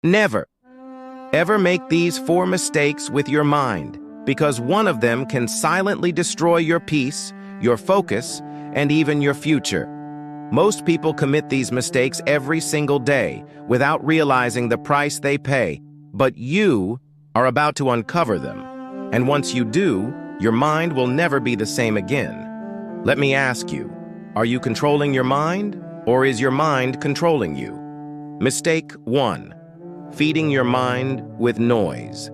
Never, ever make these 4 mistakes with your mind, because one of them can silently destroy your peace, your focus, and even your future. Most people commit these mistakes every single day without realizing the price they pay, but you are about to uncover them. And once you do, your mind will never be the same again. Let me ask you, are you controlling your mind, or is your mind controlling you? Mistake 1. Feeding your mind with noise.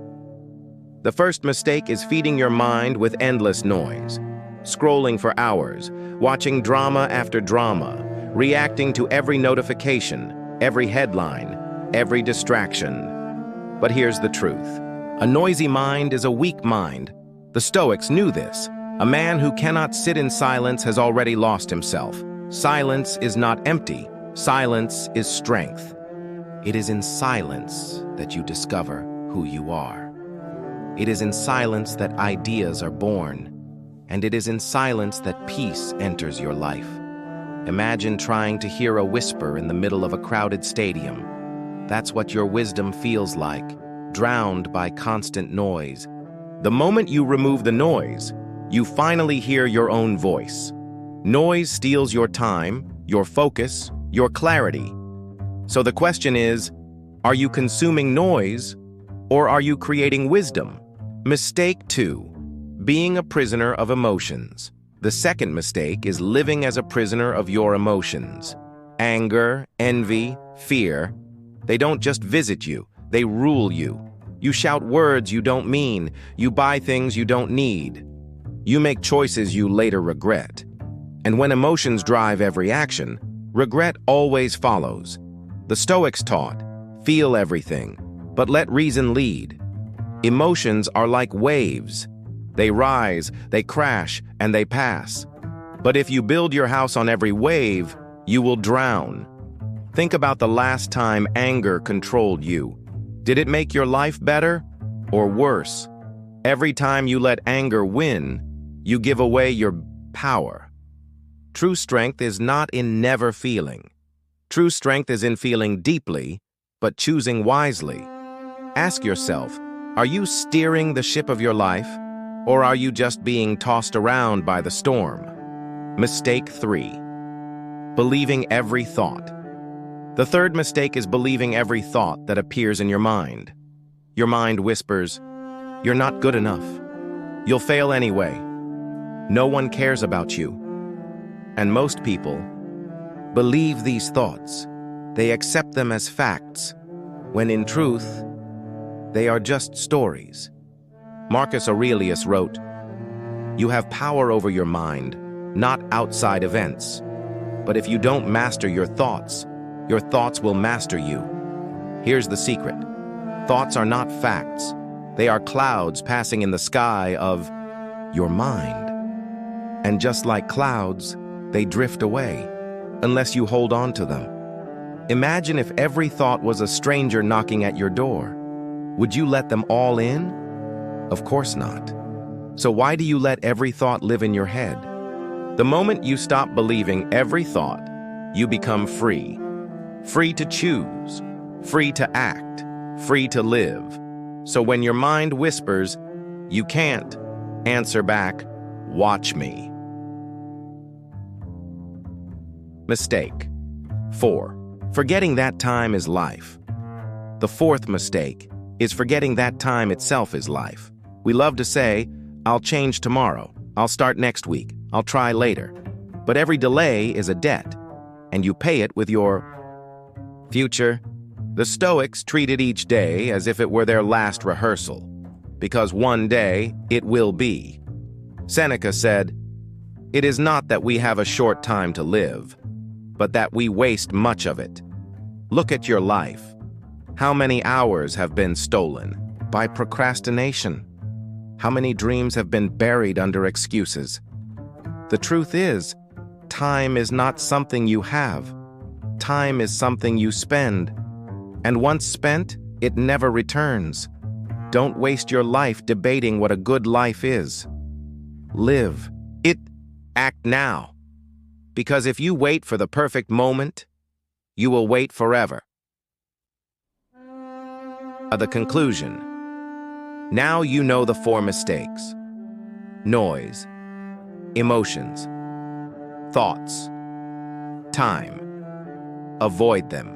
The first mistake is feeding your mind with endless noise. Scrolling for hours, watching drama after drama, reacting to every notification, every headline, every distraction. But here's the truth. A noisy mind is a weak mind. The Stoics knew this. A man who cannot sit in silence has already lost himself. Silence is not empty. Silence is strength. It is in silence that you discover who you are. It is in silence that ideas are born. And it is in silence that peace enters your life. Imagine trying to hear a whisper in the middle of a crowded stadium. That's what your wisdom feels like, drowned by constant noise. The moment you remove the noise, you finally hear your own voice. Noise steals your time, your focus, your clarity. So the question is, are you consuming noise, or are you creating wisdom? Mistake 2. Being a prisoner of emotions. The second mistake is living as a prisoner of your emotions. Anger, envy, fear, they don't just visit you, they rule you. You shout words you don't mean, you buy things you don't need. You make choices you later regret. And when emotions drive every action, regret always follows. The Stoics taught, feel everything, but let reason lead. Emotions are like waves. They rise, they crash, and they pass. But if you build your house on every wave, you will drown. Think about the last time anger controlled you. Did it make your life better or worse? Every time you let anger win, you give away your power. True strength is not in never feeling. True strength is in feeling deeply, but choosing wisely. Ask yourself, are you steering the ship of your life, or are you just being tossed around by the storm? Mistake 3. Believing every thought. The third mistake is believing every thought that appears in your mind. Your mind whispers, "You're not good enough. You'll fail anyway. No one cares about you." And most people believe these thoughts. They accept them as facts, when in truth, they are just stories. Marcus Aurelius wrote, "You have power over your mind, not outside events. But if you don't master your thoughts will master you." Here's the secret. Thoughts are not facts. They are clouds passing in the sky of your mind. And just like clouds, they drift away, unless you hold on to them. Imagine if every thought was a stranger knocking at your door. Would you let them all in? Of course not. So why do you let every thought live in your head? The moment you stop believing every thought, you become free. Free to choose, free to act, free to live. So when your mind whispers, "You can't," answer back, "Watch me." Mistake 4. Forgetting that time is life. The fourth mistake is forgetting that time itself is life. We love to say, "I'll change tomorrow, I'll start next week, I'll try later." But every delay is a debt, and you pay it with your future. The Stoics treated each day as if it were their last rehearsal, because one day it will be. Seneca said, "It is not that we have a short time to live, but that we waste much of it." Look at your life. How many hours have been stolen by procrastination? How many dreams have been buried under excuses? The truth is, time is not something you have. Time is something you spend. And once spent, it never returns. Don't waste your life debating what a good life is. Live it. Act now. Because if you wait for the perfect moment, you will wait forever. The conclusion. Now you know the four mistakes: noise, emotions, thoughts, time. Avoid them,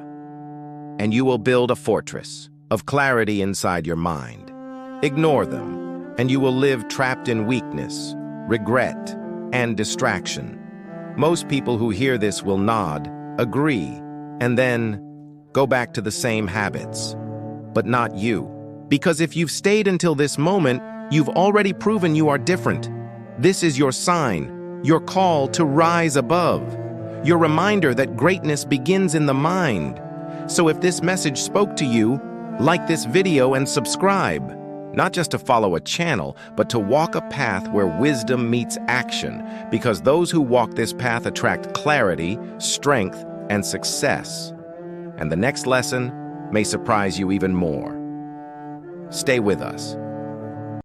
and you will build a fortress of clarity inside your mind. Ignore them, and you will live trapped in weakness, regret, and distraction. Most people who hear this will nod, agree, and then go back to the same habits. But not you. Because if you've stayed until this moment, you've already proven you are different. This is your sign, your call to rise above, your reminder that greatness begins in the mind. So if this message spoke to you, like this video and subscribe. Not just to follow a channel, but to walk a path where wisdom meets action, because those who walk this path attract clarity, strength, and success. And the next lesson may surprise you even more. Stay with us.